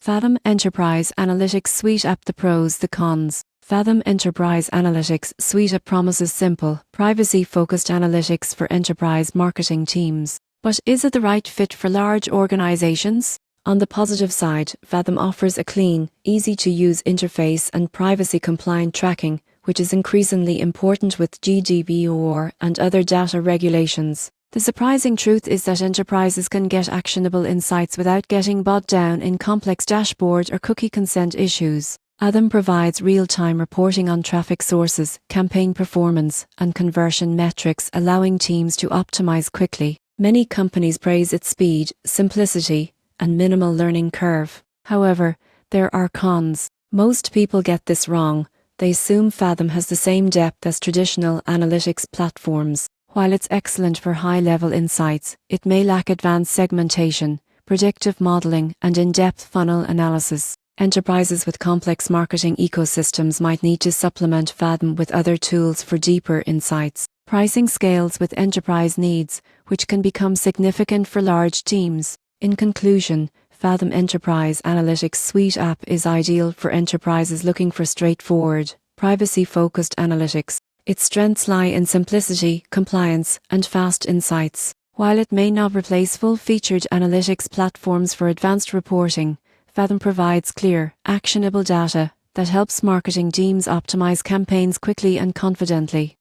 Fathom Enterprise Analytics Suite App. The pros, the cons. Fathom Enterprise Analytics Suite App promises simple, privacy-focused analytics for enterprise marketing teams. But is it the right fit for large organizations? On the positive side, Fathom offers a clean, easy-to-use interface and privacy-compliant tracking, which is increasingly important with GDPR and other data regulations. The surprising truth is that enterprises can get actionable insights without getting bogged down in complex dashboard or cookie consent issues. Fathom provides real-time reporting on traffic sources, campaign performance, and conversion metrics, allowing teams to optimize quickly. Many companies praise its speed, simplicity, and minimal learning curve. However, there are cons. Most people get this wrong. They assume Fathom has the same depth as traditional analytics platforms. While it's excellent for high-level insights, it may lack advanced segmentation, predictive modeling, and in-depth funnel analysis. Enterprises with complex marketing ecosystems might need to supplement Fathom with other tools for deeper insights. Pricing scales with enterprise needs, which can become significant for large teams. In conclusion, Fathom Enterprise Analytics Suite App is ideal for enterprises looking for straightforward, privacy-focused analytics. Its strengths lie in simplicity, compliance, and fast insights. While it may not replace full-featured analytics platforms for advanced reporting, Fathom provides clear, actionable data that helps marketing teams optimize campaigns quickly and confidently.